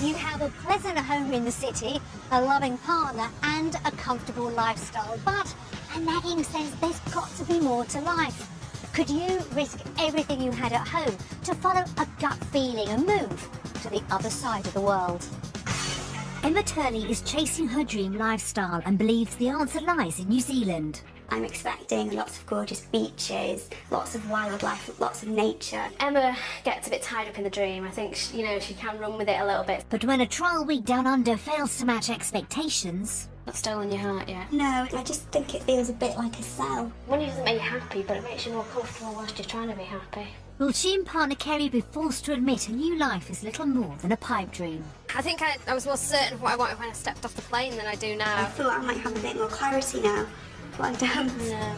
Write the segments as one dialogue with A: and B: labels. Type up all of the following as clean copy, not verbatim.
A: You have a pleasant home in the city, a loving partner and a comfortable lifestyle. But a nagging sense there's got to be more to life. Could you risk everything you had at home to follow a gut feeling and move to the other side of the world? Emma Turley is chasing her dream lifestyle and believes the answer lies in New Zealand.
B: I'm expecting lots of gorgeous beaches, lots of wildlife, lots of nature.
C: Emma gets a bit tied up in the dream. I think, she can run with it a little bit.
A: But when a trial week down under fails to match expectations...
C: Not stolen your heart yet?
B: No, I just think it feels a bit like a cell.
C: Money doesn't make you happy, but it makes you more comfortable whilst you're trying to be happy.
A: Will she and partner Kerry be forced to admit a new life is little more than a pipe dream?
D: I think I was more certain of what I wanted when I stepped off the plane than I do now.
B: I thought I might have a bit more clarity now, but I don't.
C: No.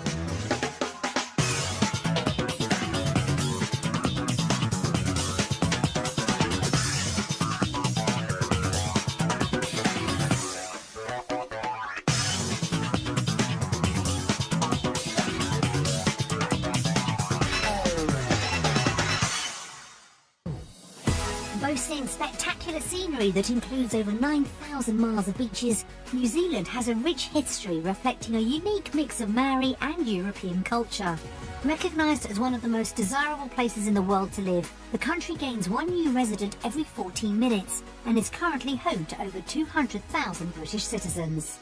A: Boasting spectacular scenery that includes over 9,000 miles of beaches, New Zealand has a rich history reflecting a unique mix of Maori and European culture. Recognised as one of the most desirable places in the world to live, the country gains one new resident every 14 minutes and is currently home to over 200,000 British citizens.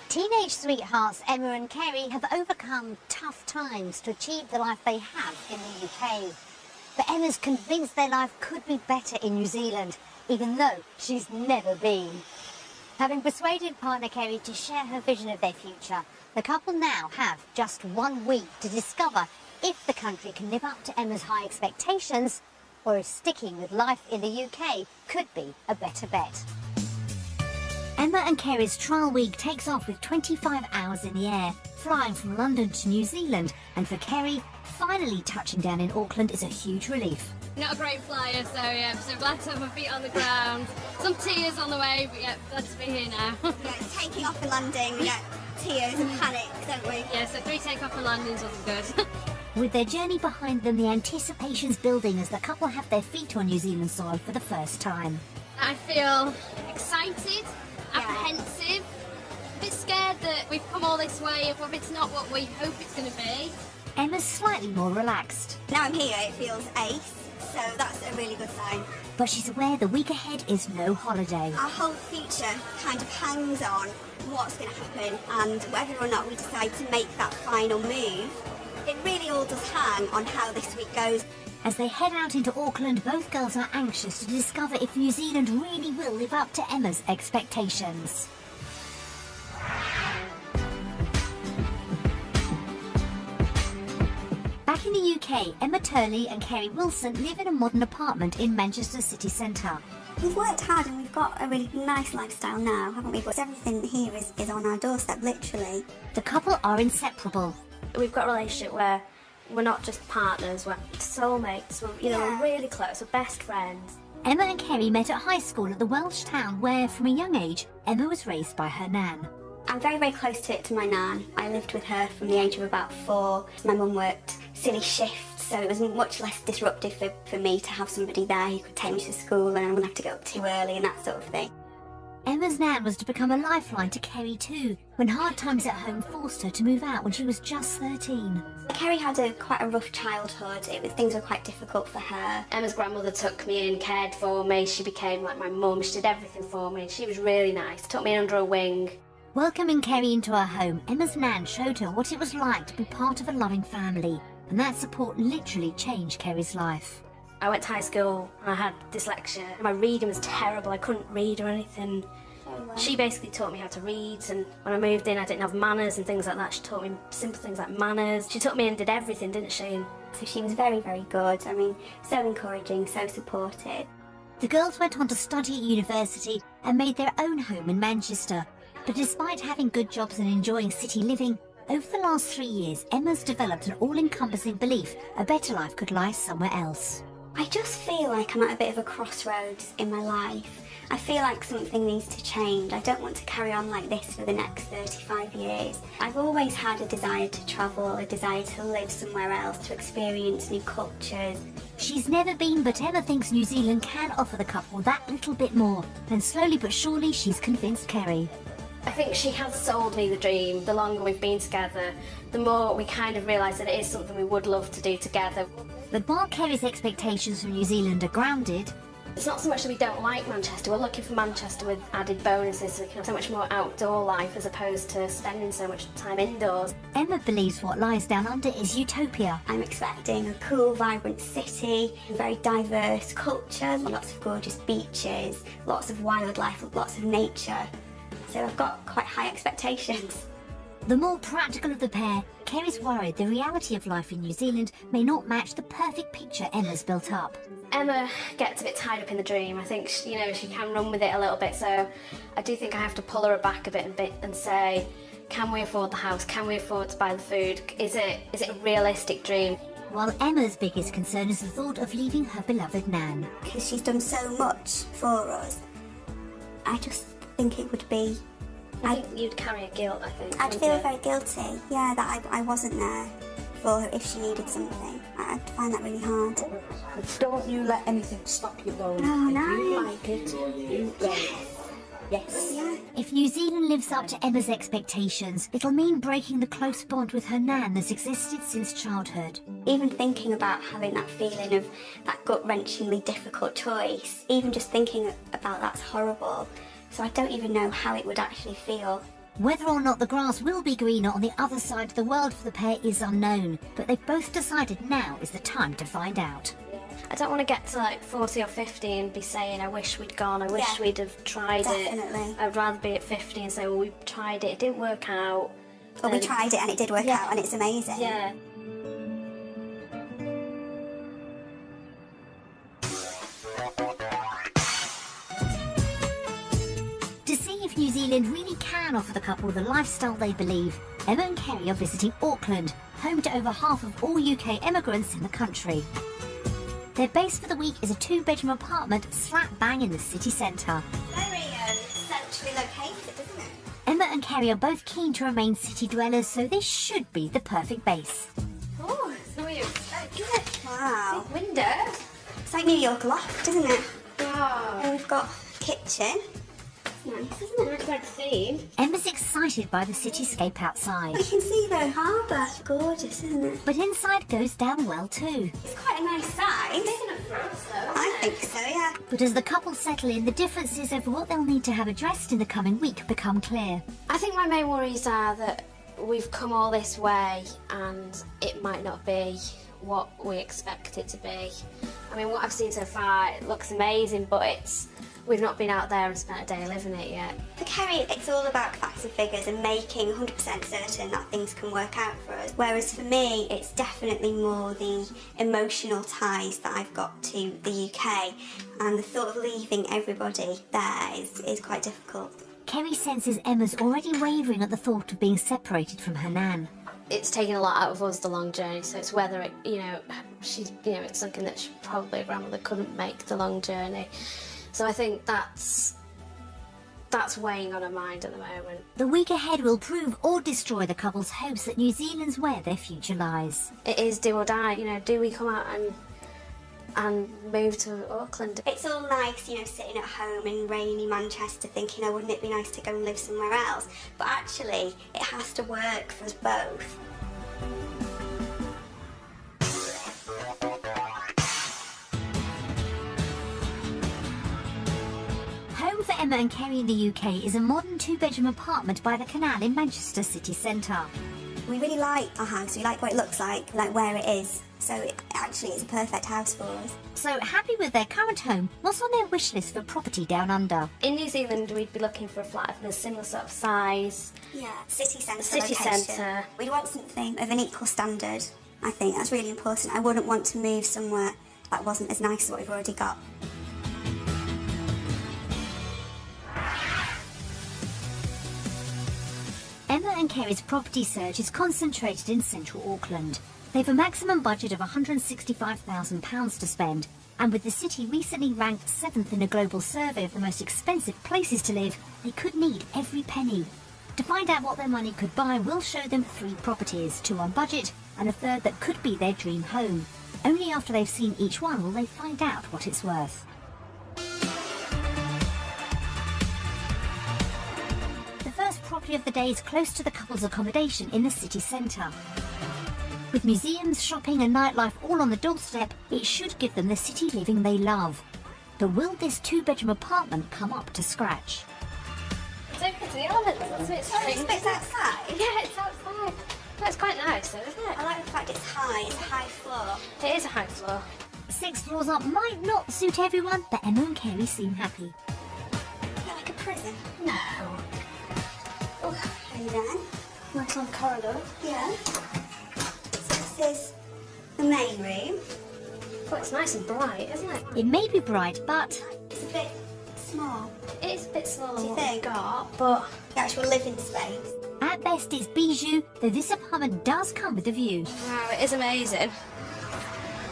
A: Teenage sweethearts Emma and Kerry have overcome tough times to achieve the life they have in the UK. But Emma's convinced their life could be better in New Zealand, even though she's never been. Having persuaded partner Kerry to share her vision of their future, the couple now have just 1 week to discover if the country can live up to Emma's high expectations, or if sticking with life in the UK could be a better bet. Emma and Kerry's trial week takes off with 25 hours in the air, flying from London to New Zealand, and for Kerry, finally touching down in Auckland is a huge relief.
D: Not a great flyer, so yeah, I'm so glad to have my feet on the ground. Some tears on the way, but yeah, glad to be here now.
B: Yeah, taking off and landing, we get tears and panic, don't we?
D: Yeah, so 3 takeoff and landings wasn't good.
A: With their journey behind them, the anticipation's building as the couple have their feet on New Zealand soil for the first time.
D: I feel excited, apprehensive, a bit scared that we've come all this way and it's not what we hope it's going to be.
A: Emma's slightly more relaxed.
B: Now I'm here, it feels ace, so that's a really good sign.
A: But she's aware the week ahead is no holiday.
B: Our whole future kind of hangs on what's going to happen, and whether or not we decide to make that final move, it really all does hang on how this week goes.
A: As they head out into Auckland, both girls are anxious to discover if New Zealand really will live up to Emma's expectations. Back in the UK, Emma Turley and Kerry Wilson live in a modern apartment in Manchester city centre.
B: We've worked hard and we've got a really nice lifestyle now, haven't we? But everything here is on our doorstep, literally.
A: The couple are inseparable.
C: We've got a relationship where we're not just partners, we're soulmates, we're really close, we're best friends.
A: Emma and Kerry met at high school at the Welsh town where, from a young age, Emma was raised by her nan.
B: I'm very, very close to my nan. I lived with her from the age of about 4. My mum worked silly shifts, so it was much less disruptive for me to have somebody there who could take me to school and I wouldn't have to get up too early and that sort of thing.
A: Emma's nan was to become a lifeline to Kerry too, when hard times at home forced her to move out when she was just 13.
B: Kerry had quite a rough childhood. Things were quite difficult for her.
C: Emma's grandmother took me in, cared for me, she became like my mum, she did everything for me, she was really nice, took me under her wing.
A: Welcoming Kerry into her home, Emma's nan showed her what it was like to be part of a loving family, and that support literally changed Kerry's life.
C: I went to high school and I had dyslexia. My reading was terrible, I couldn't read or anything. She basically taught me how to read, and when I moved in I didn't have manners and things like that. She taught me simple things like manners. She took me and did everything, didn't she?
B: So she was very, very good. I mean, so encouraging, so supportive.
A: The girls went on to study at university and made their own home in Manchester. But despite having good jobs and enjoying city living, over the last 3 years, Emma's developed an all-encompassing belief a better life could lie somewhere else.
B: I just feel like I'm at a bit of a crossroads in my life. I feel like something needs to change. I don't want to carry on like this for the next 35 years. I've always had a desire to travel, a desire to live somewhere else, to experience new cultures.
A: She's never been, but Emma thinks New Zealand can offer the couple that little bit more. And slowly but surely, she's convinced Kerry.
C: I think she has sold me the dream. The longer we've been together, the more we kind of realise that it is something we would love to do together.
A: But while Kerry's expectations from New Zealand are grounded,
C: It's not so much that we don't like Manchester, we're looking for Manchester with added bonuses so we can have so much more outdoor life as opposed to spending so much time indoors.
A: Emma believes what lies down under is utopia.
B: I'm expecting a cool, vibrant city, very diverse culture, lots of gorgeous beaches, lots of wildlife, lots of nature. So I've got quite high expectations.
A: The more practical of the pair, Kerry's worried the reality of life in New Zealand may not match the perfect picture Emma's built up.
C: Emma gets a bit tied up in the dream. I think she can run with it a little bit, so I do think I have to pull her back a bit and say, can we afford the house? Can we afford to buy the food? Is it a realistic dream?
A: While Emma's biggest concern is the thought of leaving her beloved Nan.
B: Because she's done so much for us, I just think it would be...
C: I think you'd carry a guilt, I think.
B: I'd
C: wouldn't
B: feel
C: you?
B: very guilty, yeah, that I wasn't there for her if she needed something. I'd find that really hard.
E: Don't you let anything stop you going.
B: Oh,
E: If
B: no.
E: you like it, you go. Yes.
B: Yeah.
A: If New Zealand lives up to Emma's expectations, it'll mean breaking the close bond with her Nan that's existed since childhood.
B: Even thinking about having that feeling of that gut-wrenchingly difficult choice, even just thinking about that's horrible. So I don't even know how it would actually feel.
A: Whether or not the grass will be greener on the other side of the world for the pair is unknown, but they've both decided now is the time to find out.
C: I don't want to get to like 40 or 50 and be saying, I wish we'd gone, I wish
B: Yeah,
C: we'd have tried
B: definitely.
C: it. I'd rather be at 50 and say, well, we tried it, it didn't work out.
B: But we
C: And-
B: tried it and it did work
C: Yeah.
B: out and it's amazing.
C: Yeah.
A: To see if New Zealand really can offer the couple the lifestyle they believe, Emma and Kerry are visiting Auckland, home to over half of all UK immigrants in the country. Their base for the week is a 2-bedroom apartment slap bang in the city centre.
B: Very centrally located, isn't it?
A: Emma and Kerry are both keen to remain city dwellers, so this should be the perfect base.
C: Oh, so weird.
B: Wow.
C: Window.
B: It's like New York loft, isn't it?
C: Wow.
B: And we've got kitchen. Nice, isn't it?
C: It's like theme.
A: Emma's excited by the cityscape outside,
B: You can see the harbour. Gorgeous, isn't it?
A: but inside goes down well too.
B: It's quite a nice size. I think so, yeah.
A: But as the couple settle in, the differences over what they'll need to have addressed in the coming week become clear.
C: I think my main worries are that we've come all this way and it might not be what we expect it to be. I mean, what I've seen so far, it looks amazing, but we've not been out there and spent a day living it yet.
B: For Kerry, it's all about facts and figures and making 100% certain that things can work out for us. Whereas for me, it's definitely more the emotional ties that I've got to the UK, and the thought of leaving everybody there is quite difficult.
A: Kerry senses Emma's already wavering at the thought of being separated from her Nan.
C: It's taken a lot out of us, the long journey, so it's whether it, it's something that probably a grandmother couldn't make, the long journey. So I think that's weighing on her mind at the moment.
A: The week ahead will prove or destroy the couple's hopes that New Zealand's where their future lies.
C: It is do or die, do we come out and move to Auckland?
B: It's all nice, sitting at home in rainy Manchester thinking, oh, wouldn't it be nice to go and live somewhere else? But actually, it has to work for us both.
A: Home for Emma and Kerry in the UK is a modern 2-bedroom apartment by the canal in Manchester city centre.
B: We really like our house, we like what it looks like where it is. So it actually is a perfect house for us.
A: So happy with their current home, what's on their wish list for property down under?
C: In New Zealand, we'd be looking for a flat of a similar sort of size.
B: Yeah, city centre
C: City
B: location.
C: centre.
B: We'd want something of an equal standard. I think that's really important. I wouldn't want to move somewhere that wasn't as nice as what we've already got.
A: Emma and Kerry's property search is concentrated in central Auckland. They've a maximum budget of £165,000 to spend, And with the city recently ranked 7th in a global survey of the most expensive places to live, they could need every penny. To find out what their money could buy, we'll show them 3 properties, 2 on budget and a third that could be their dream home. Only after they've seen each one will they find out what it's worth. The first property of the day is close to the couple's accommodation in the city centre. With museums, shopping and nightlife all on the doorstep, it should give them the city living they love. But will this 2-bedroom apartment come up to scratch?
C: It's open to the elements, that's a bit strange.
B: It's outside.
C: Yeah, it's outside. That's quite nice though, isn't it?
B: I like the fact it's high. It's a high floor.
C: It is a high floor.
A: 6 floors up might not suit everyone, but Emma and Kerry seem happy.
B: Is that like a prison?
C: No.
B: Oh, and then,
C: Nice long corridor.
B: yeah. So this is the main room.
C: Oh, it's nice and bright, isn't it?
A: It may be bright, but
B: It's a bit small.
C: It is a bit smaller
B: Do you
C: than what we've
B: think?
C: got, but
B: The actual living space.
A: at best it's bijou, though this apartment does come with a view.
C: wow, it is amazing.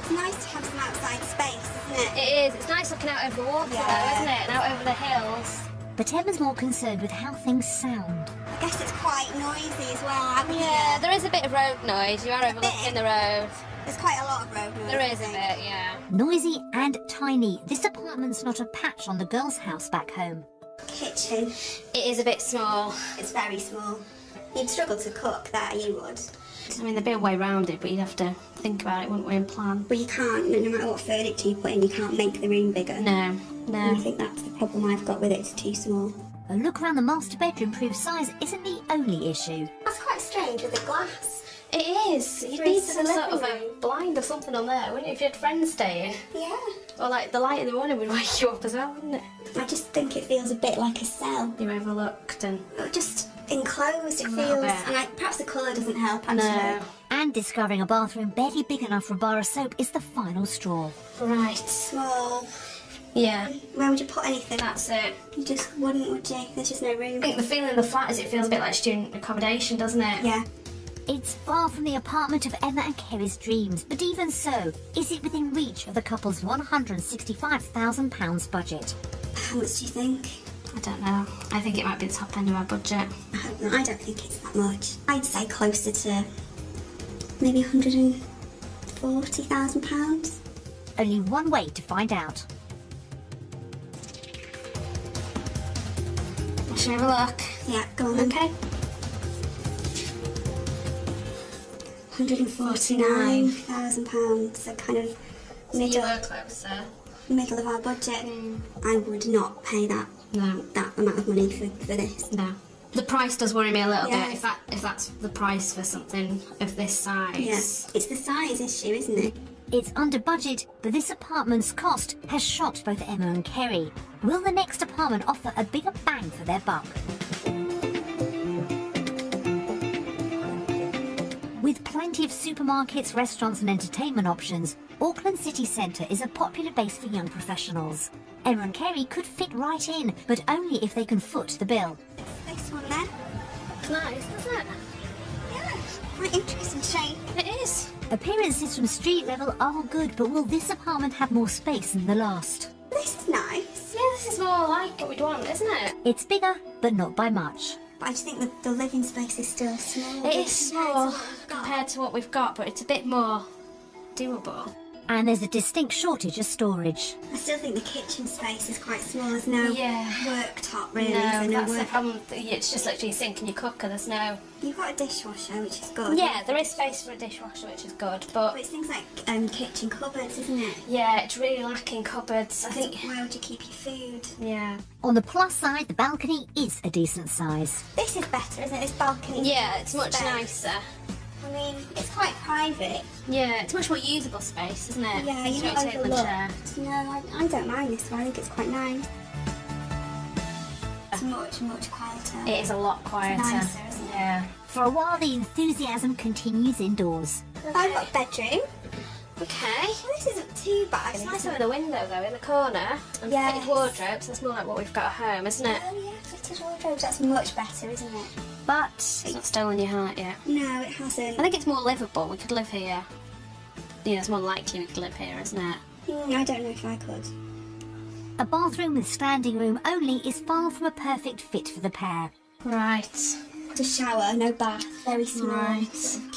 B: It's nice to have some outside space, isn't it?
C: It is. It's nice looking out over the water
B: Yeah.
C: though, isn't it? And out over the hills.
A: But Emma's more concerned with how things sound.
B: I guess it's quite noisy as well out
C: Yeah,
B: here.
C: there is a bit of road noise. You are overlooking the road.
B: There's quite a lot of road noise.
C: There
B: I
C: is a
B: think.
C: bit, yeah.
A: Noisy and tiny, this apartment's not a patch on the girls' house back home.
B: Kitchen.
C: It is a bit small.
B: It's very small. You'd struggle to cook there, you would.
C: I mean, there'd be a way around it, but you'd have to think about it, wouldn't we, and plan.
B: But you can't, no matter what furniture you put in, you can't make the room bigger.
C: No,
B: And I
C: no.
B: think that's the problem I've got with it, it's too small.
A: A look around the master bedroom proves size isn't the only issue.
B: That's quite strange with the glass.
C: It is. You'd
B: Through
C: need
B: to
C: some
B: the
C: sort of
B: living
C: a
B: room.
C: blind or something on there, wouldn't you, if you had friends staying?
B: Yeah.
C: Or like the light in the morning would wake you up as well, wouldn't it?
B: I just think it feels a bit like a cell.
C: You're overlooked and...
B: Just enclosed, it
C: A little
B: feels.
C: bit.
B: And like, perhaps the colour doesn't help, actually.
C: No.
A: And discovering a bathroom barely big enough for a bar of soap is the final straw.
C: Right.
B: Small.
C: Yeah.
B: Where would you put anything?
C: That's it.
B: You just wouldn't, would you? There's just no room.
C: I think the feeling of the flat is it feels a bit like student accommodation, doesn't it?
B: Yeah.
A: It's far from the apartment of Emma and Kerry's dreams, but even so, is it within reach of the couple's £165,000 budget?
B: How much do you think?
C: I don't know. I think it might be the top end of our budget.
B: I don't think it's that much. I'd say closer to maybe £140,000.
A: Only one way to find out.
C: Shall we have a look?
B: Yeah, go on then.
C: Okay.
B: £149,000. So kind of
C: You were closer.
B: middle of our budget. I would not pay that
C: No.
B: amount of money for this.
C: No. The price does worry me a little
B: Yeah.
C: bit. If that's the price for something of this size.
B: Yes, it's the size issue, isn't it?
A: It's under budget, but this apartment's cost has shocked both Emma and Kerry. Will the next apartment offer a bigger bang for their buck? With plenty of supermarkets, restaurants and entertainment options, Auckland city centre is a popular base for young professionals. Emma and Kerry could fit right in, but only if they can foot the bill.
B: This one then.
C: It's nice, isn't it?
B: Yeah, quite interesting shape.
C: It is.
A: Appearances from street level are good, but will this apartment have more space than the last?
B: This is nice.
C: Yeah, this is more like what we'd want, isn't it?
A: It's bigger, but not by much.
B: But I just think that the living space is still small.
C: It is small compared to what we've got, but it's a bit more doable.
A: And there's a distinct shortage of storage.
B: I still think the kitchen space is quite small. There's no
C: Yeah.
B: worktop really.
C: No,
B: so
C: that's the
B: work.
C: problem. It's just literally your sink and your cooker. There's no.
B: You've got a dishwasher, which is good.
C: Yeah, there is space for a dishwasher, which is good,
B: But
C: but
B: it's things like kitchen cupboards, isn't it?
C: yeah, it's really lacking cupboards. I think.
B: Where would you keep your food?
C: Yeah.
A: On the plus side, the balcony is a decent size.
B: This is better, isn't it? This balcony.
C: Yeah, it's much
B: space.
C: nicer.
B: I mean, it's quite private.
C: Yeah, it's much more usable space, isn't it?
B: Yeah,
C: It's
B: you're
C: not
B: not
C: table and chair.
B: overlooked. No, I don't mind this one. I think it's quite nice. It's much, much quieter.
C: It is a lot quieter.
B: Nicer, isn't it?
C: Yeah.
A: For a while, the enthusiasm continues indoors.
B: I've got a bedroom.
C: Okay.
B: Well, this isn't too bad.
C: It's nice having a window though in the corner and
B: Yes.
C: fitted wardrobes. That's more like what we've got at home, isn't it?
B: Oh yeah, fitted wardrobes. That's much better, isn't it?
A: But
C: It's not stolen your heart yet.
B: No, it hasn't.
C: I think it's more livable. We could live here. Yeah, it's more likely we could live here, isn't it?
B: I don't know if I could.
A: A bathroom with standing room only is far from a perfect fit for the pair.
C: Right.
B: Just shower, no bath, very small.
C: Right.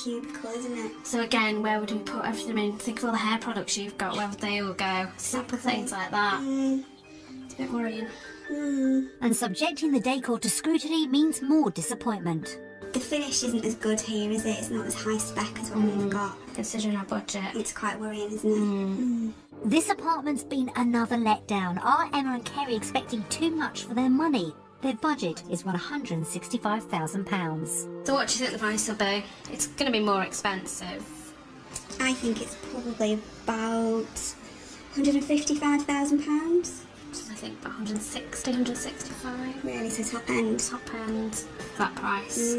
B: Cubicle, isn't it?
C: So again, where would we put everything in? Think of all the hair products you've got, where would they all go? Simple things like that. It's a bit worrying.
A: And subjecting the decor to scrutiny means more disappointment.
B: The finish isn't as good here, is it? It's not as high spec as what we've got.
C: Considering our budget.
B: It's quite worrying, isn't it?
A: This apartment's been another letdown. Are Emma and Kerry expecting too much for their money? Their budget is £165,000.
C: So what do you think the price will be? It's going to be more expensive.
B: I think it's probably about £155,000.
C: I think about 160, 165.
B: Really, so top end.
C: Top end for that price.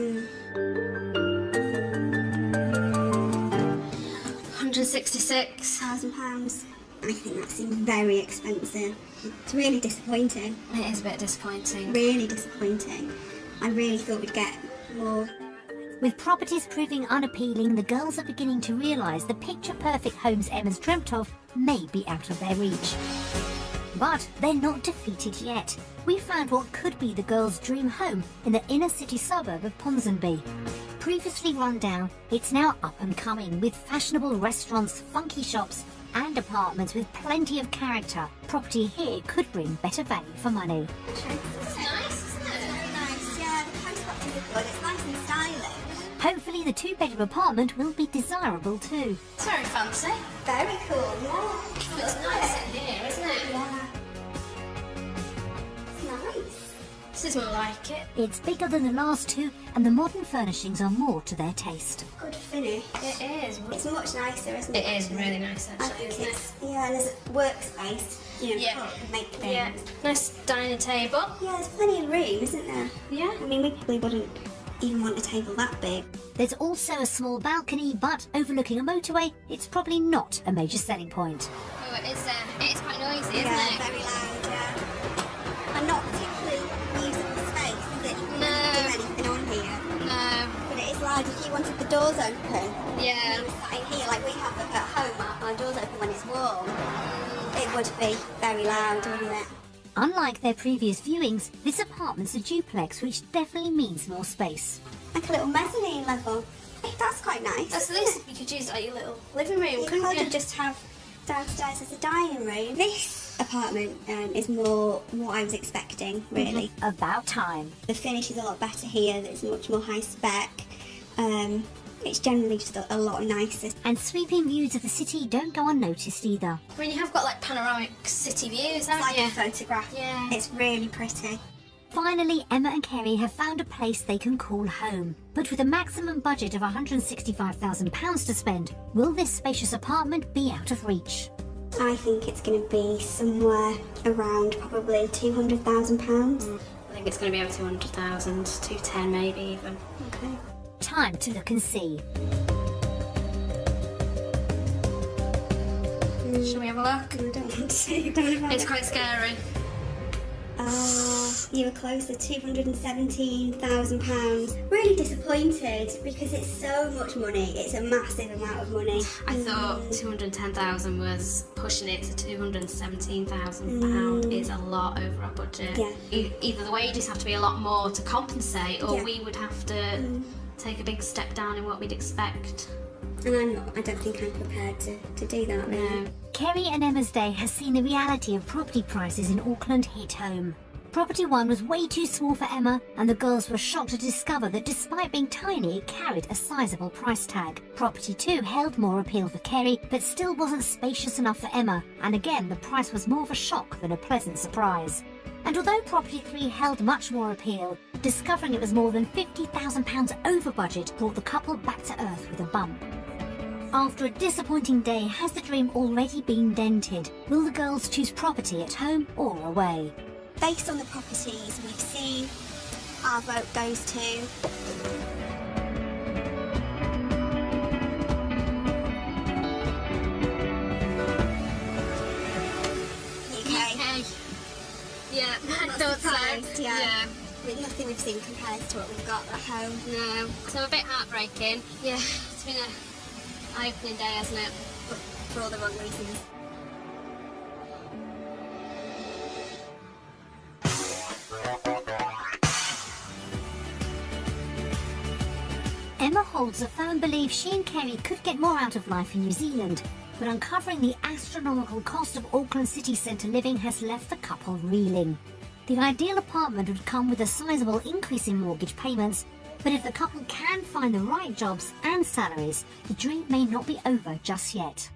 C: 166.
B: £1,000. I think that seems very expensive. It's really disappointing.
C: It is a bit disappointing.
B: Really disappointing. I really thought we'd get more.
A: With properties proving unappealing, the girls are beginning to realise the picture-perfect homes Emma's dreamt of may be out of their reach. But they're not defeated yet. We found what could be the girls' dream home in the inner city suburb of Ponsonby. Previously run down, it's now up and coming with fashionable restaurants, funky shops and apartments with plenty of character. Property here could bring better value for money.
D: It's nice, isn't it?
B: Very nice, yeah. The post boxes are good. It's nice and stylish.
A: Hopefully the two-bedroom apartment will be desirable too.
C: It's very fancy.
B: Very cool, yeah.
C: It's nice in here, isn't it?
B: Yeah. It's nice.
C: This is more like it.
A: It's bigger than the last two and the modern furnishings are more to their taste.
B: Good finish.
C: It is.
B: It's much nicer, isn't it?
C: It is really nice
B: I
C: actually,
B: think
C: isn't it?
B: it's, yeah, and there's a workspace, you know,
C: Yeah.
B: cook and make things.
C: Yeah. Nice dining table.
B: Yeah, there's plenty of room, isn't there?
C: Yeah.
B: I mean, we probably wouldn't even want a table that big.
A: There's also a small balcony, but overlooking a motorway, it's probably not a major selling point.
D: Oh, it is quite noisy, isn't
B: Yeah,
D: it?
B: very loud, yeah. And not particularly usable space, is it? You
D: No.
B: can't do anything on here.
D: No.
B: But it is loud if you wanted the doors open.
D: Yeah.
B: You were sat in here, like we have at home, our doors open when it's warm. It would be very loud, wouldn't it?
A: Unlike their previous viewings, this apartment's a duplex, which definitely means more space.
B: Like a little mezzanine level. That's quite nice.
C: That's
B: isn't
C: at least
B: it?
C: you could use like your little living room,
B: You
C: couldn't
B: could
C: you?
B: just have downstairs as a dining room. This apartment is more what I was expecting, really.
A: About time.
B: The finish is a lot better here. It's much more high spec. It's generally just a lot nicer.
A: And sweeping views of the city don't go unnoticed either.
C: I mean, you have got like panoramic city views,
B: It's
C: haven't
B: like
C: you?
B: a photograph.
C: Yeah.
B: It's really pretty.
A: Finally, Emma and Kerry have found a place they can call home. But with a maximum budget of £165,000 to spend, will this spacious apartment be out of reach?
B: I think it's going to be somewhere around probably £200,000.
C: I think it's going to be over 200,000, 210 maybe even.
B: Okay.
A: Time to look and see.
C: Shall we have a look?
B: I don't want to. Don't want
C: It's
B: to.
C: quite scary.
B: You were close to £217,000. Really disappointed because it's so much money. It's a massive amount of money.
C: I thought 210,000 was pushing it, so £217,000 is a lot over our budget.
B: Yeah.
C: Either the wages have to be a lot more to compensate, or
B: Yeah.
C: we would have to take a big step down in what we'd expect.
B: And I don't think I'm prepared to do that, really.
C: No.
A: Kerry and Emma's day has seen the reality of property prices in Auckland hit home. Property 1 was way too small for Emma, and the girls were shocked to discover that despite being tiny, it carried a sizable price tag. Property 2 held more appeal for Kerry, but still wasn't spacious enough for Emma, and again the price was more of a shock than a pleasant surprise. And although Property 3 held much more appeal, discovering it was more than £50,000 over budget brought the couple back to earth with a bump. After a disappointing day, has the dream already been dented? Will the girls choose property at home or away?
B: Based on the properties we've seen, our vote goes to... UK.
D: Okay. Yeah, I thought so.
B: Surprised, yeah. Nothing we've seen compares to what we've got at home.
D: No. So a bit heartbreaking. Yeah, it's been a eye-opening day, hasn't it?
B: But for all the wrong reasons.
A: holds the firm believe she and Kerry could get more out of life in New Zealand, but uncovering the astronomical cost of Auckland city centre living has left the couple reeling. The ideal apartment would come with a sizable increase in mortgage payments, but if the couple can find the right jobs and salaries, the dream may not be over just yet.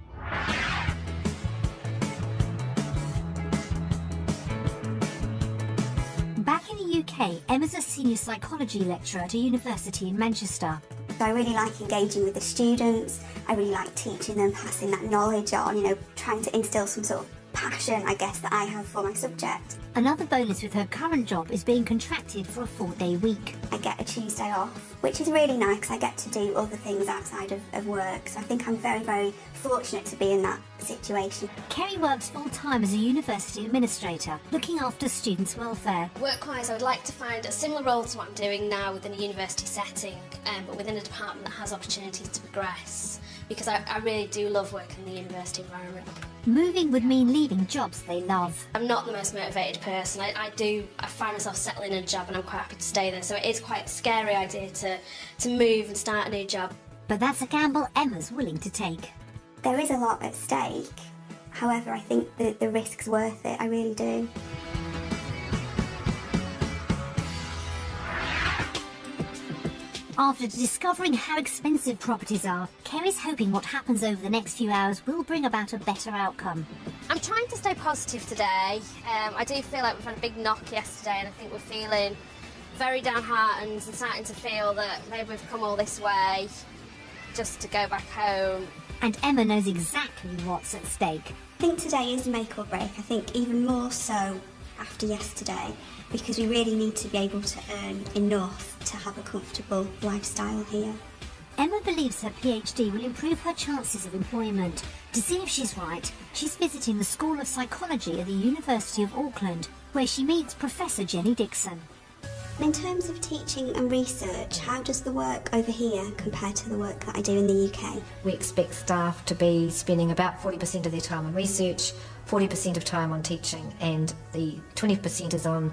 A: Back in the UK, Emma's a senior psychology lecturer at a university in Manchester.
B: So I really like engaging with the students. I really like teaching them, passing that knowledge on, trying to instill some sort of passion, I guess, that I have for my subject.
A: Another bonus with her current job is being contracted for a 4-day week.
B: I get a Tuesday off, which is really nice because I get to do other things outside of work. So I think I'm very, very fortunate to be in that situation.
A: Kerry works full-time as a university administrator, looking after students' welfare.
C: Work-wise, I would like to find a similar role to what I'm doing now within a university setting, but within a department that has opportunities to progress, because I really do love working in the university environment.
A: Moving would mean leaving jobs they love.
C: I'm not the most motivated person. I find myself settling in a job and I'm quite happy to stay there, so it is quite a scary idea to move and start a new job.
A: But that's a gamble Emma's willing to take.
B: There is a lot at stake. However, I think the risk's worth it. I really do.
A: After discovering how expensive properties are, Kerry's hoping what happens over the next few hours will bring about a better outcome.
C: I'm trying to stay positive today. I do feel like we've had a big knock yesterday and I think we're feeling very downhearted and starting to feel that maybe we've come all this way just to go back home.
A: And Emma knows exactly what's at stake.
B: I think today is make or break. I think even more so after yesterday, because we really need to be able to earn enough to have a comfortable lifestyle here.
A: Emma believes her PhD will improve her chances of employment. To see if she's right, she's visiting the School of Psychology at the University of Auckland, where she meets Professor Jenny Dixon.
B: In terms of teaching and research, how does the work over here compare to the work that I do in the UK?
F: We expect staff to be spending about 40% of their time on research, 40% of time on teaching, and the 20% is on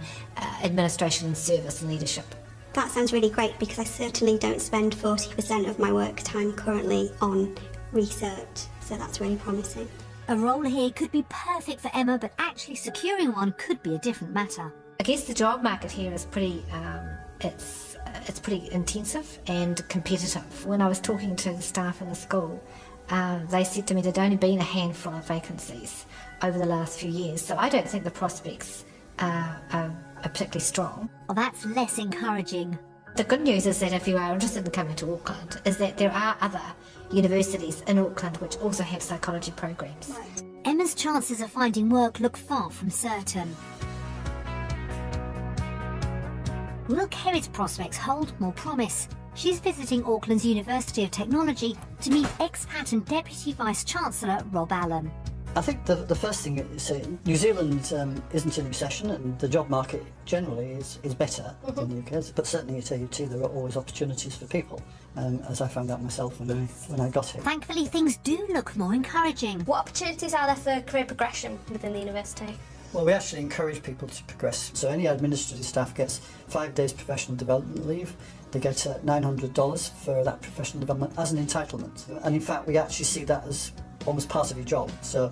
F: administration and service and leadership.
B: That sounds really great because I certainly don't spend 40% of my work time currently on research, so that's really promising.
A: A role here could be perfect for Emma, but actually securing one could be a different matter.
F: I guess the job market here is pretty, it's pretty intensive and competitive. When I was talking to the staff in the school, they said to me there'd only been a handful of vacancies over the last few years, so I don't think the prospects are particularly strong.
A: Well, that's less encouraging.
F: The good news is that if you are interested in coming to Auckland, is that there are other universities in Auckland which also have psychology programs.
A: Emma's chances of finding work look far from certain. Will Kerry's prospects hold more promise? She's visiting Auckland's University of Technology to meet expat and Deputy Vice-Chancellor Rob Allen.
G: I think the first thing is New Zealand isn't in recession and the job market generally is better than the UK, but certainly at AUT there are always opportunities for people, as I found out myself when I got here.
A: Thankfully things do look more encouraging.
C: What opportunities are there for career progression within the university?
G: Well, we actually encourage people to progress. So any administrative staff gets 5 days professional development leave. They get $900 for that professional development as an entitlement. And in fact, we actually see that as almost part of your job. So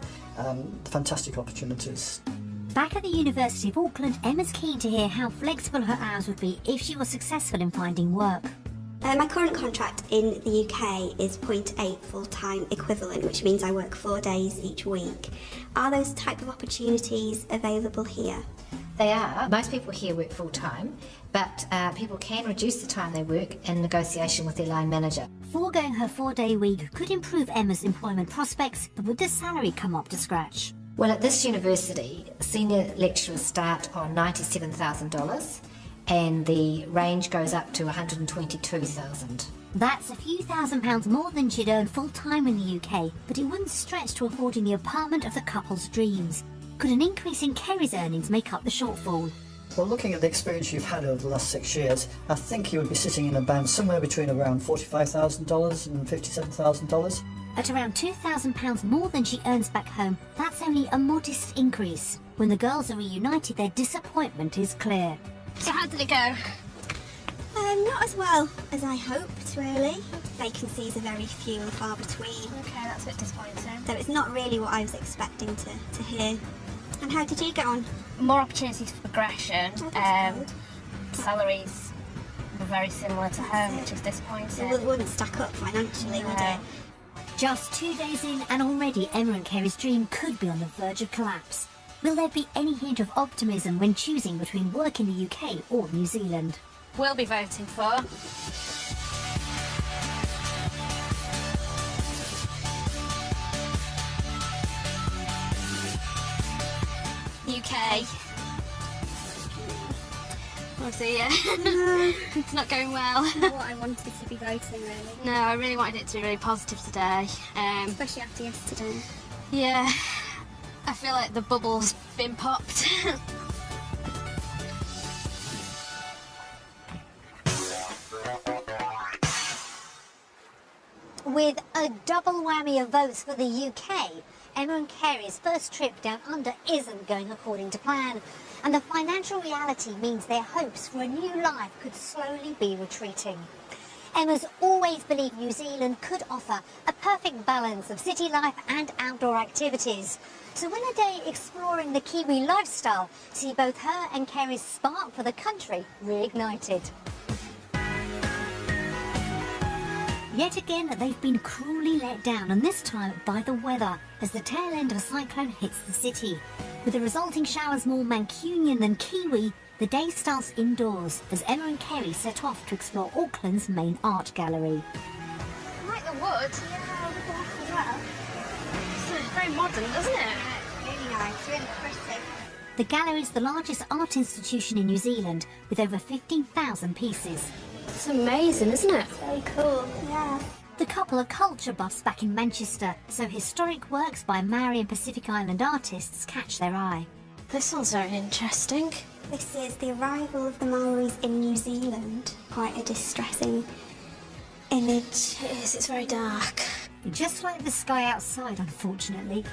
G: fantastic opportunities.
A: Back at the University of Auckland, Emma's keen to hear how flexible her hours would be if she was successful in finding work.
B: My current contract in the UK is 0.8 full-time equivalent, which means I work 4 days each week. Are those type of opportunities available here?
F: They are. Most people here work full-time, but people can reduce the time they work in negotiation with their line manager.
A: Foregoing her 4-day week could improve Emma's employment prospects, but would the salary come up to scratch?
F: Well, at this university, senior lecturers start on $97,000 and the range goes up to $122,000.
A: That's a few £1,000s more than she'd earn full-time in the UK, but it wouldn't stretch to affording the apartment of the couple's dreams. Could an increase in Kerry's earnings make up the shortfall?
G: Well, looking at the experience you've had over the last 6 years, I think you would be sitting in a band somewhere between around $45,000 and $57,000.
A: At around £2,000 more than she earns back home, that's only a modest increase. When the girls are reunited, their disappointment is clear.
D: So how did it go?
B: Not as well as I hoped, really. Vacancies are very few and far between.
C: Okay, that's a bit disappointing.
B: So it's not really what I was expecting to hear. And how did you get on?
C: More opportunities for progression.
B: Oh, that's good.
C: Salaries were very similar to home, which is disappointing.
B: It wouldn't stack up financially, would it?
A: Just 2 days in and already Emma and Kerry's dream could be on the verge of collapse. Will there be any hint of optimism when choosing between work in the UK or New Zealand?
C: We'll be voting for UK. Obviously, yeah.
B: No,
C: It's not going well.
B: not what I wanted to be voting, really.
C: No, I really wanted it to be really positive today.
B: Especially after yesterday.
C: Yeah, I feel like the bubble's been popped.
A: With a double whammy of votes for the UK, Emma and Kerry's first trip down under isn't going according to plan. And the financial reality means their hopes for a new life could slowly be retreating. Emma's always believed New Zealand could offer a perfect balance of city life and outdoor activities. So when a day exploring the Kiwi lifestyle see both her and Kerry's spark for the country reignited. Yet again, they've been cruelly let down, and this time by the weather, as the tail end of a cyclone hits the city. With the resulting showers more Mancunian than Kiwi, the day starts indoors as Emma and Kerry set off to explore Auckland's main art gallery.
C: I like the wood.
B: Yeah, with the water as well.
C: It's very modern, doesn't it?
B: Really nice, really pretty.
A: The gallery is the largest art institution in New Zealand, with over 15,000 pieces.
C: It's amazing, isn't it?
B: Very cool, yeah.
A: The couple are culture buffs back in Manchester, so historic works by Maori and Pacific Island artists catch their eye.
C: This one's very interesting.
B: This is the arrival of the Maoris in New Zealand. Quite a distressing image.
C: It is, it's very dark.
A: Just like the sky outside, unfortunately.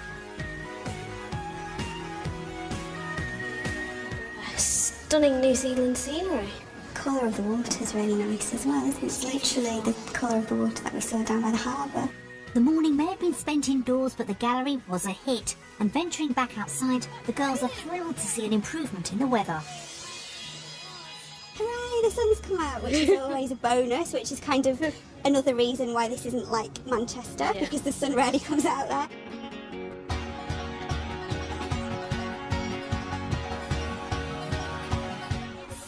C: Stunning New Zealand scenery.
B: The colour of the water is really nice as well, isn't it? It's literally the colour of the water that we saw down by the harbour.
A: The morning may have been spent indoors, but the gallery was a hit. And venturing back outside, the girls are thrilled to see an improvement in the weather.
B: Hooray, the sun's come out, which is always a bonus, which is kind of another reason why this isn't like Manchester, because the sun rarely comes out there.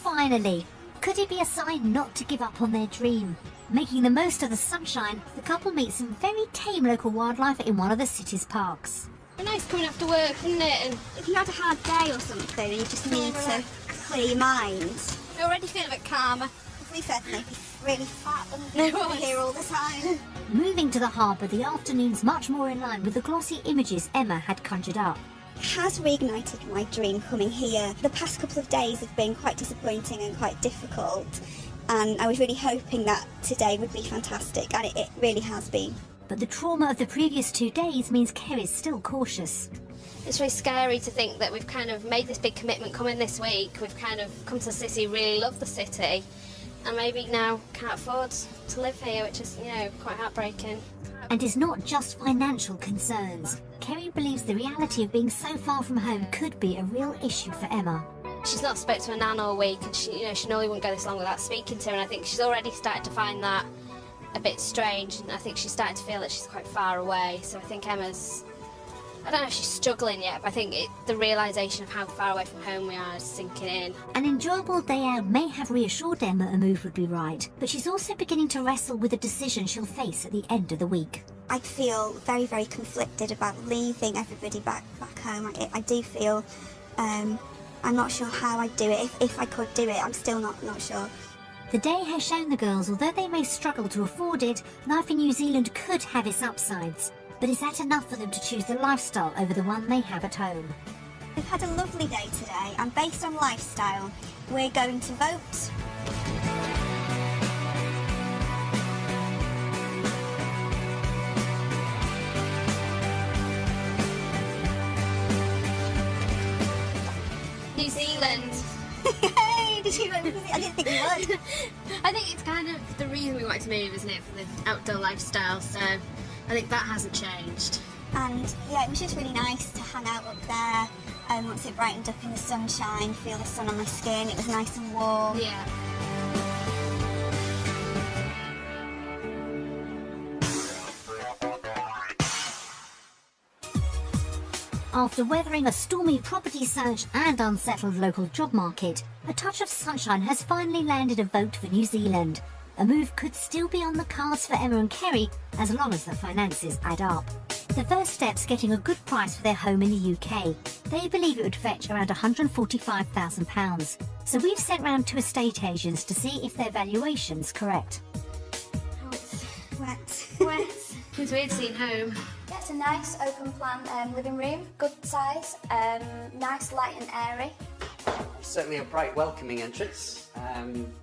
A: Finally, could it be a sign not to give up on their dream? Making the most of the sunshine, the couple meet some very tame local wildlife in one of the city's parks.
D: Nice coming after work, isn't it? And
B: If you had a hard day or something, you just need to clear your mind.
D: I already feel a bit calmer.
B: If we said maybe really fat and
D: No,
B: here all the time.
A: Moving to the harbour, the afternoon's much more in line with the glossy images Emma had conjured up.
B: Has reignited my dream coming here. The past couple of days have been quite disappointing and quite difficult, and I was really hoping that today would be fantastic, and it really has been.
A: But the trauma of the previous 2 days means Kerry's still cautious.
C: It's really scary to think that we've kind of made this big commitment coming this week. We've kind of come to the city, really love the city, and maybe now can't afford to live here, which is, you know, quite heartbreaking.
A: And it's not just financial concerns. Kerry believes the reality of being so far from home could be a real issue for Emma.
C: She's not spoke to her nan all week, and she normally wouldn't go this long without speaking to her, and I think she's already started to find that a bit strange, and I think she's starting to feel that she's quite far away. So I think Emma's, I don't know if she's struggling yet, but I think the realisation of how far away from home we are is sinking in.
A: An enjoyable day out may have reassured Emma a move would be right, but she's also beginning to wrestle with the decision she'll face at the end of the week.
B: I feel very, very conflicted about leaving everybody back home. I do feel I'm not sure how I'd do it. If I could do it, I'm still not sure.
A: The day has shown the girls, although they may struggle to afford it, life in New Zealand could have its upsides. But is that enough for them to choose the lifestyle over the one they have at home?
B: We've had a lovely day today, and based on lifestyle, we're going to vote.
D: New Zealand.
B: Hey, I didn't think you would.
D: I think it's kind of the reason we wanted to move, isn't it, for the outdoor lifestyle, so I think that hasn't changed.
B: And yeah, it was just really nice to hang out up there. Once it brightened up in the sunshine, feel the sun on my skin, it was nice and warm.
D: Yeah.
A: After weathering a stormy property search and unsettled local job market, a touch of sunshine has finally landed a vote for New Zealand. A move could still be on the cards for Emma and Kerry as long as the finances add up. The first step's getting a good price for their home in the UK. They believe it would fetch around £145,000. So we've sent round to estate agents to see if their valuation's correct.
D: Oh, it's
B: Wet.
D: wet. It's weird seeing home.
H: Yeah, it's a nice open plan living room, good size, nice, light and airy.
I: Certainly a bright, welcoming entrance.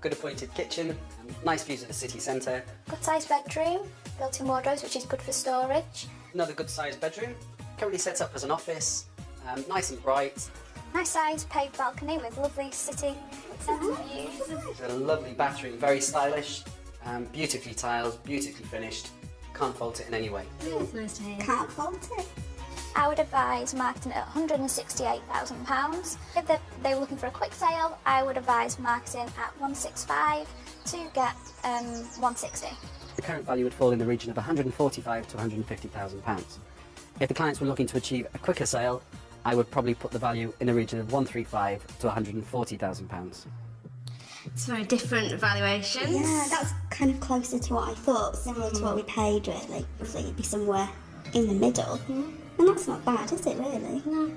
I: Good appointed kitchen, nice views of the city centre.
H: Good sized bedroom, built-in wardrobes, which is good for storage.
I: Another good sized bedroom, currently set up as an office, nice and bright.
H: Nice size paved balcony with lovely city centre views.
I: It's a lovely bathroom, very stylish, beautifully tiled, beautifully finished. Can't fault it in any way.
D: It's nice to hear.
B: Can't fault it.
H: I would advise marketing at £168,000. If they were looking for a quick sale, I would advise marketing at £165 to get £160.
I: The current value would fall in the region of £145,000 to £150,000. If the clients were looking to achieve a quicker sale, I would probably put the value in the region of £135,000 to £140,000.
D: It's very different valuations.
B: Yeah, that's kind of closer to what I thought, similar to what we paid really. Hopefully it'd be somewhere in the middle. And that's not bad, is it really? No.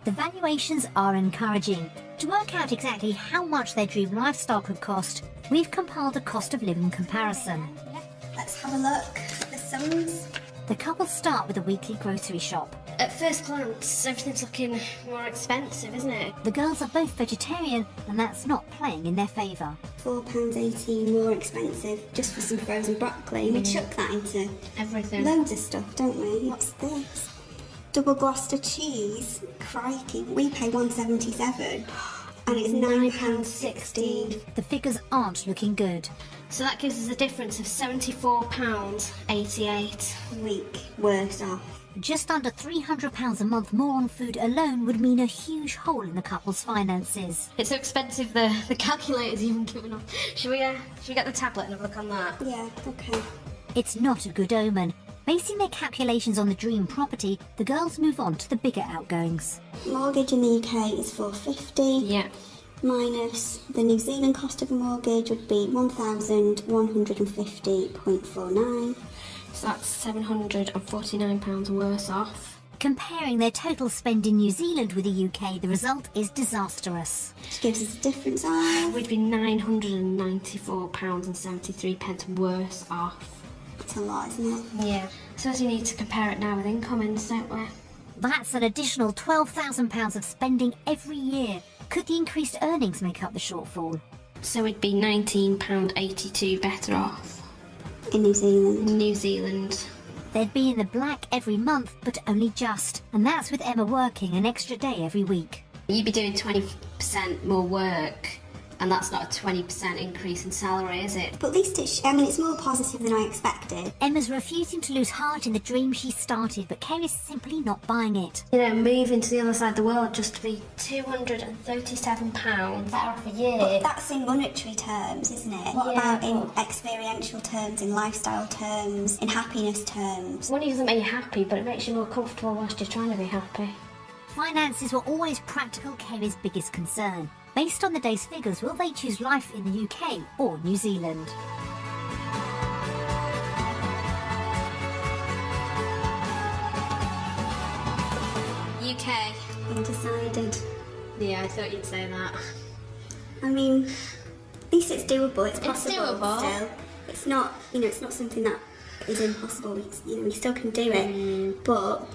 A: The valuations are encouraging. To work out exactly how much their dream lifestyle could cost, we've compiled a cost of living comparison.
B: Let's have a look at the sums.
A: The couple start with a weekly grocery shop.
C: At first glance, everything's looking more expensive, isn't it?
A: The girls are both vegetarian, and that's not playing in their favour.
B: £4.80 more expensive just for some frozen broccoli. We chuck that into
C: Everything.
B: loads of stuff, don't we? What's this? Double Gloucester cheese. Crikey, we pay £1.77 and it's £9.16.
A: The figures aren't looking good.
C: So that gives us a difference of £74.88.
B: A week worse off.
A: Just under £300 a month more on food alone would mean a huge hole in the couple's finances.
C: It's so expensive the calculator's even giving up. Should we get the tablet and have a look on that?
B: Yeah, okay.
A: It's not a good omen. Basing their calculations on the dream property, the girls move on to the bigger outgoings.
B: Mortgage in the UK is £450.
C: Yeah.
B: Minus the New Zealand cost of a mortgage would be £1,150.49.
C: So that's £749 worse off.
A: Comparing their total spend in New Zealand with the UK, the result is disastrous.
B: Which gives us a difference of...
C: We'd be £994.73 worse off.
B: It's a lot, isn't it?
C: Yeah. So we need to compare it now with incomings, don't we?
A: That's an additional £12,000 of spending every year. Could the increased earnings make up the shortfall?
C: So we'd be £19.82 better off.
B: In New Zealand.
C: In New Zealand.
A: They'd be in the black every month, but only just. And that's with Emma working an extra day every week.
C: You'd be doing 20% more work, and that's not a 20% increase in salary, is it?
B: But at least it's more positive than I expected.
A: Emma's refusing to lose heart in the dream she started, but Kerry's simply not buying it.
C: You know, moving to the other side of the world just to be £237 better off a year.
B: But that's in monetary terms, isn't it? What
C: Yeah,
B: about in experiential terms, in lifestyle terms, in happiness terms?
C: Money doesn't make you happy, but it makes you more comfortable whilst you're trying to be happy.
A: Finances were always practical Kerry's biggest concern. Based on the day's figures, will they choose life in the UK or New Zealand?
D: UK.
B: Undecided.
D: Yeah, I thought you'd say that.
B: I mean, at least it's doable. It's possible.
D: doable.
B: Still, it's not. It's not something that is impossible. We still can do it, but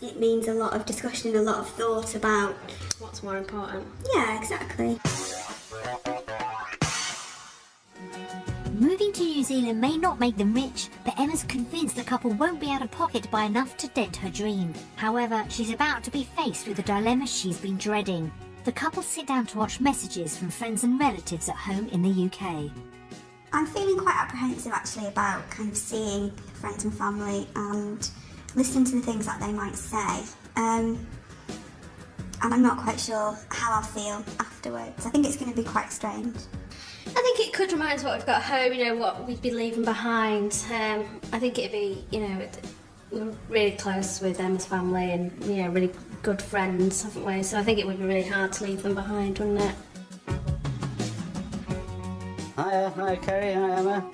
B: it means a lot of discussion and a lot of thought about
C: What's more important?
B: Yeah, exactly.
A: Moving to New Zealand may not make them rich, but Emma's convinced the couple won't be out of pocket by enough to dent her dream. However, she's about to be faced with a dilemma she's been dreading. the couple sit down to watch messages from friends and relatives at home in the UK.
B: I'm feeling quite apprehensive actually about kind of seeing friends and family and listening to the things that they might say. And I'm not quite sure how I'll feel afterwards. I think it's going to be quite strange.
C: I think it could remind us what we've got home, you know, what we'd be leaving behind. I think it'd be, you know, we're really close with Emma's family and, you know, really good friends, haven't we? So I think it would be really hard to leave them behind, wouldn't it?
I: Hi Kerry, hi Emma.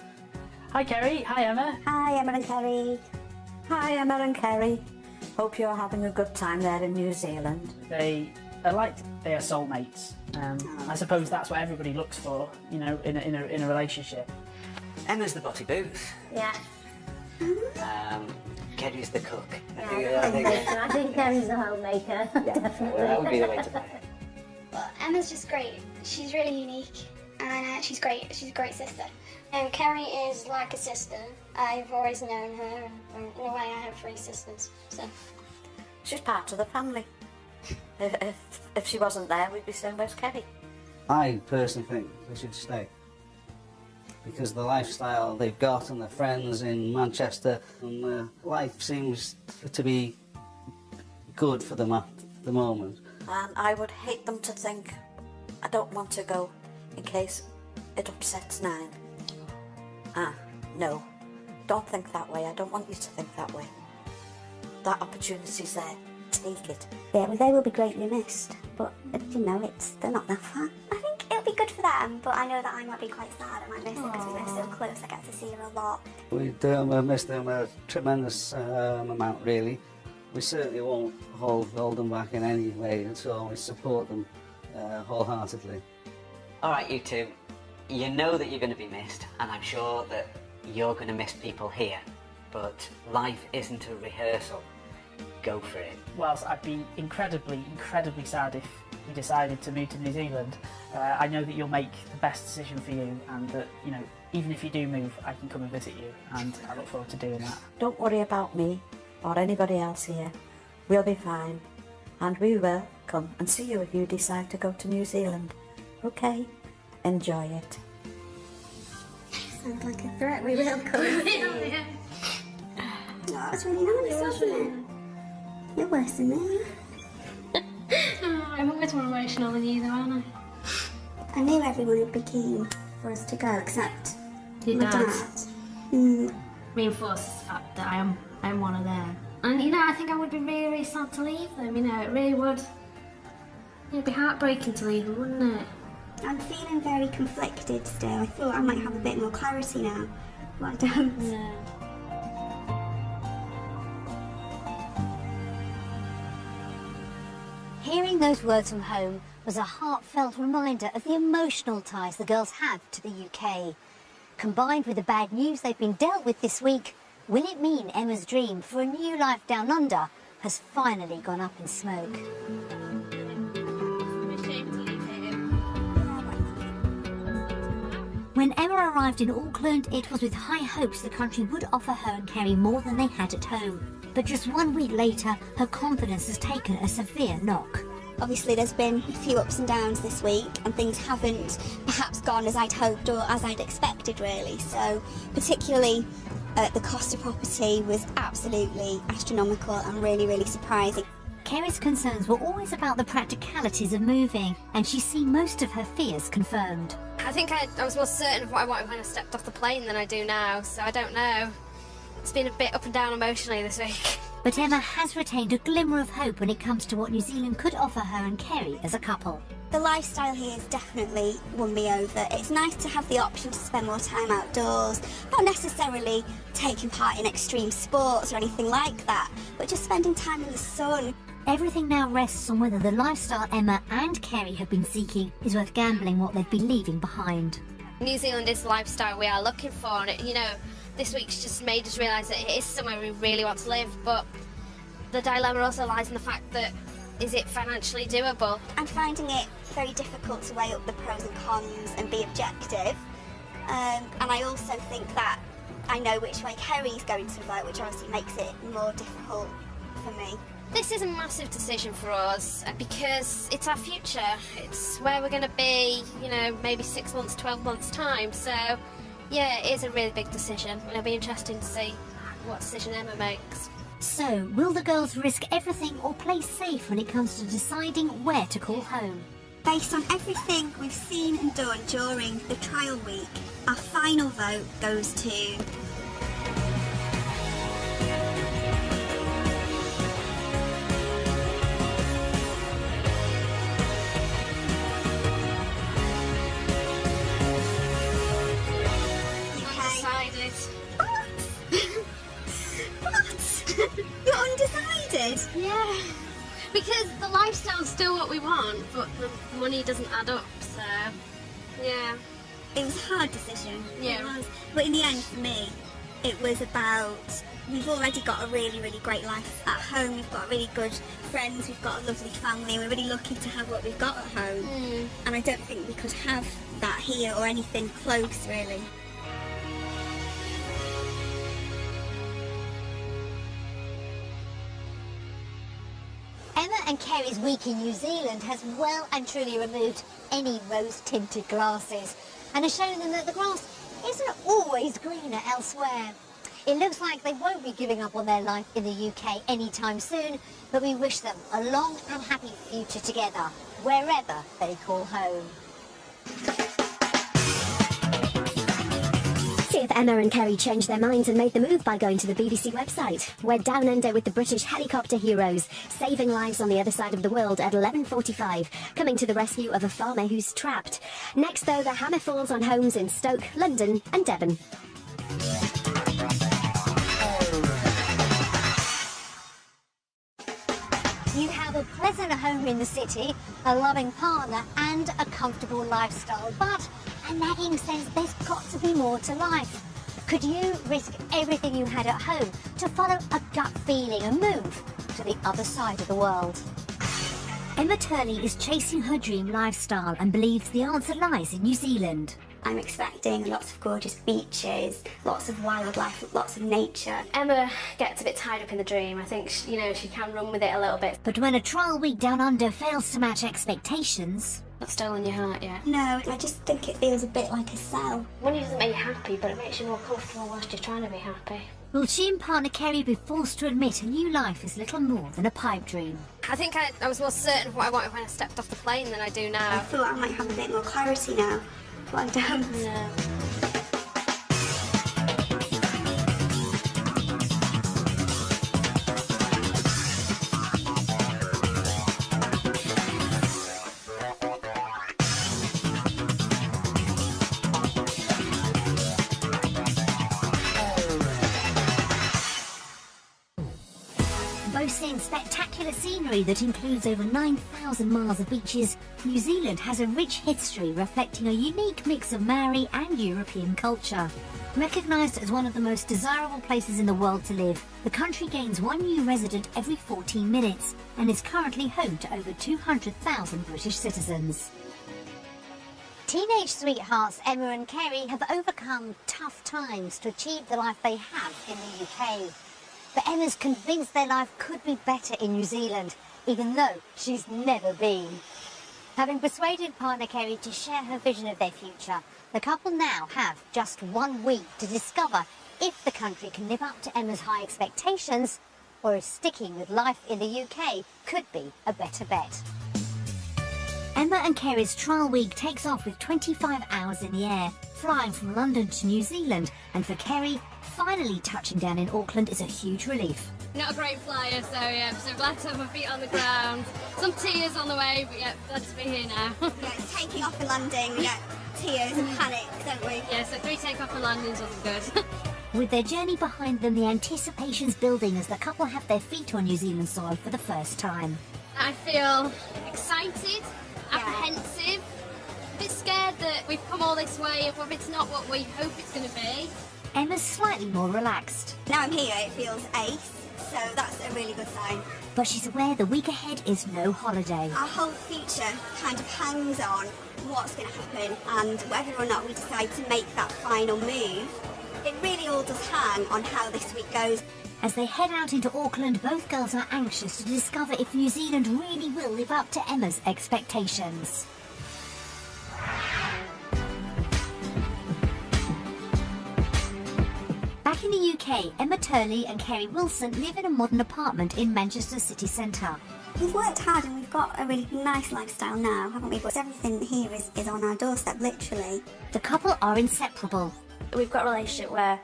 J: Hi Kerry, hi Emma.
B: Hi Emma and Kerry.
E: Hi, Emma and Kerry. Hope you're having a good time there in New Zealand.
J: They are soulmates. I suppose that's what everybody looks for, you know, in a relationship.
K: Emma's the botty boots.
C: Yeah.
K: Kerry's the cook.
C: I think Kerry's the homemaker, definitely.
K: That would be the way to put it.
H: Well, Emma's just great. She's really unique, and she's great. She's a great sister. And Kerry is like a sister. I've always known her, and in a way I have 3 sisters, so.
E: She's part of the family. If she wasn't there, we'd be saying, where's Kerry?
I: I personally think they should stay. Because the lifestyle they've got and their friends in Manchester, and life seems to be good for them at the moment.
E: And I would hate them to think, I don't want to go in case it upsets Nine. No, don't think that way. I don't want you to think that way. That opportunity's there. Take it.
B: Yeah, well, they will be greatly missed, but you know, they're not that far. I think it'll be good for them, but I know that I might be quite sad. I might miss it because we live so close. I get to see her a lot.
I: We do miss them a tremendous amount, really. We certainly won't hold them back in any way, and so we support them wholeheartedly.
K: All right, you two. You know that you're going to be missed, and I'm sure that you're going to miss people here. But life isn't a rehearsal. Go for it.
J: Whilst I'd be incredibly sad if you decided to move to New Zealand, I know that you'll make the best decision for you, and that, you know, even if you do move, I can come and visit you, and I look forward to doing that.
E: Don't worry about me or anybody else here. We'll be fine. And we will come and see you if you decide to go to New Zealand. Okay? Enjoy it.
B: Sounds like a threat. We will come.
C: Yeah.
B: Oh, it's really nice, wasn't it? You're worse than me.
C: I'm always more emotional than you, though, aren't I?
B: I knew everyone would be keen for us to go, except
C: Your
B: my
C: dad.
B: dad.
C: Reinforces the fact that I'm one of them. And, you know, I think I would be really, really sad to leave them, you know, it really would. It'd be heartbreaking to leave them, wouldn't it?
B: I'm feeling very conflicted still. I thought I might have a bit more clarity now, but I don't.
C: Yeah.
A: Hearing those words from home was a heartfelt reminder of the emotional ties the girls have to the UK. Combined with the bad news they've been dealt with this week, will it mean Emma's dream for a new life down under has finally gone up in smoke? When Emma arrived in Auckland, it was with high hopes the country would offer her and Kerry more than they had at home. But just 1 week later, her confidence has taken a severe knock.
B: Obviously there's been a few ups and downs this week and things haven't perhaps gone as I'd hoped or as I'd expected really. So particularly the cost of property was absolutely astronomical and really, really surprising.
A: Kerry's concerns were always about the practicalities of moving, and she's seen most of her fears confirmed.
D: I think I was more certain of what I wanted when I stepped off the plane than I do now, so I don't know. It's been a bit up and down emotionally this week.
A: But Emma has retained a glimmer of hope when it comes to what New Zealand could offer her and Kerry as a couple.
B: The lifestyle here has definitely won me over. It's nice to have the option to spend more time outdoors, not necessarily taking part in extreme sports or anything like that, but just spending time in the sun.
A: Everything now rests on whether the lifestyle Emma and Kerry have been seeking is worth gambling what they've been leaving behind.
D: New Zealand is the lifestyle we are looking for, and you know, this week's just made us realise that it is somewhere we really want to live, but the dilemma also lies in the fact that, is it financially doable?
B: I'm finding it very difficult to weigh up the pros and cons and be objective. And I also think that I know which way Kerry's going to vote, which obviously makes it more difficult for me.
D: This is a massive decision for us because it's our future. It's where we're going to be, you know, maybe 6 months, 12 months time. So, yeah, it is a really big decision. And it'll be interesting to see what decision Emma makes.
A: So, will the girls risk everything or play safe when it comes to deciding where to call home?
B: Based on everything we've seen and done during the trial week, our final vote goes to...
D: Undecided.
B: What? You're undecided?
D: Yeah. Because the lifestyle's still what we want, but the money doesn't add up, so... Yeah.
B: It was a hard decision.
D: Yeah.
B: It was. But in the end, for me, it was about... We've already got a really, really great life at home. We've got really good friends. We've got a lovely family. We're really lucky to have what we've got at home. And I don't think we could have that here or anything close, really.
A: Emma and Kerry's week in New Zealand has well and truly removed any rose-tinted glasses and has shown them that the grass isn't always greener elsewhere. It looks like they won't be giving up on their life in the UK anytime soon, but we wish them a long and happy future together, wherever they call home.
L: See if Emma and Kerry changed their minds and made the move by going to the BBC website. We're down under with the British helicopter heroes, saving lives on the other side of the world at 11:45, coming to the rescue of a farmer who's trapped. Next, though, the hammer falls on homes in Stoke, London and Devon.
A: You have a pleasant home in the city, a loving partner and a comfortable lifestyle, but a nagging sense there's got to be more to life. Could you risk everything you had at home to follow a gut feeling and move to the other side of the world? Emma Turley is chasing her dream lifestyle and believes the answer lies in New Zealand.
B: I'm expecting lots of gorgeous beaches, lots of wildlife, lots of nature.
C: Emma gets a bit tied up in the dream. I think, you know, she can run with it a little bit.
A: But when a trial week down under fails to match expectations...
C: Not stolen your heart yet.
B: No, I just think it feels a bit like a sell.
C: Money doesn't make you happy, but it makes you more comfortable whilst you're trying to be happy.
A: Will she and partner Kerry be forced to admit a new life is little more than a pipe dream?
D: I think I was more certain of what I wanted when I stepped off the plane than I do
B: I
D: now.
B: thought I might have a bit more clarity now, but I don't.
C: No.
A: Boasting spectacular scenery that includes over 9,000 miles of beaches, New Zealand has a rich history reflecting a unique mix of Maori and European culture. Recognised as one of the most desirable places in the world to live, the country gains one new resident every 14 minutes and is currently home to over 200,000 British citizens. Teenage sweethearts Emma and Kerry have overcome tough times to achieve the life they have in the UK. But Emma's convinced their life could be better in New Zealand, even though she's never been. Having persuaded partner Kerry to share her vision of their future, the couple now have just 1 week to discover if the country can live up to Emma's high expectations, or if sticking with life in the UK could be a better bet. Emma and Kerry's trial week takes off with 25 hours in the air, flying from London to New Zealand, and for Kerry, finally touching down in Auckland is a huge relief.
D: Not a great flyer, so yeah, so glad to have my feet on the ground. Some tears on the way, but yeah, glad to be here now.
B: Yeah, taking off and landing, we get tears and panic, don't we?
D: Yeah, so 3 takeoff and landings wasn't good.
A: With their journey behind them, the anticipation's building as the couple have their feet on New Zealand soil for the first time.
D: I feel excited, apprehensive, a bit scared that we've come all this way and if it's not what we hope it's going to be.
A: Emma's slightly more relaxed.
B: Now I'm here, it feels ace, so that's a really good sign.
A: But she's aware the week ahead is no holiday.
B: Our whole future kind of hangs on what's going to happen and whether or not we decide to make that final move. It really all does hang on how this week goes.
A: As they head out into Auckland, both girls are anxious to discover if New Zealand really will live up to Emma's expectations. Back in the UK, Emma Turley and Kerry Wilson live in a modern apartment in Manchester city centre.
B: We've worked hard and we've got a really nice lifestyle now, haven't we? But everything here is on our doorstep, literally.
A: The couple are inseparable.
C: We've got a relationship where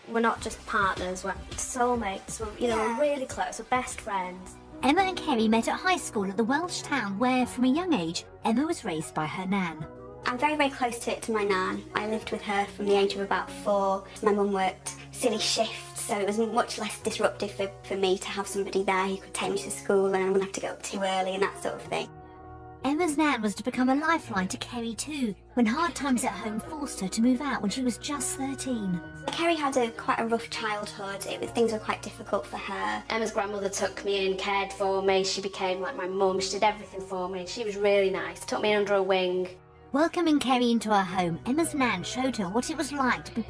C: we're not just partners, we're soulmates, we're really close, we're best friends.
A: Emma and Kerry met at high school at the Welsh town where, from a young age, Emma was raised by her nan.
B: I'm very, very close to my nan. I lived with her from the age of about 4. My mum worked silly shifts, so it was much less disruptive for me to have somebody there who could take me to school and I wouldn't have to get up too early and that sort of thing.
A: Emma's nan was to become a lifeline to Kerry too, when hard times at home forced her to move out when she was just 13.
B: Kerry had quite a rough childhood. Things were quite difficult for her.
C: Emma's grandmother took me in, cared for me, she became like my mum, she did everything for me, she was really nice, took me under her wing.
A: Welcoming Kerry into her home, Emma's nan showed her what it was like to be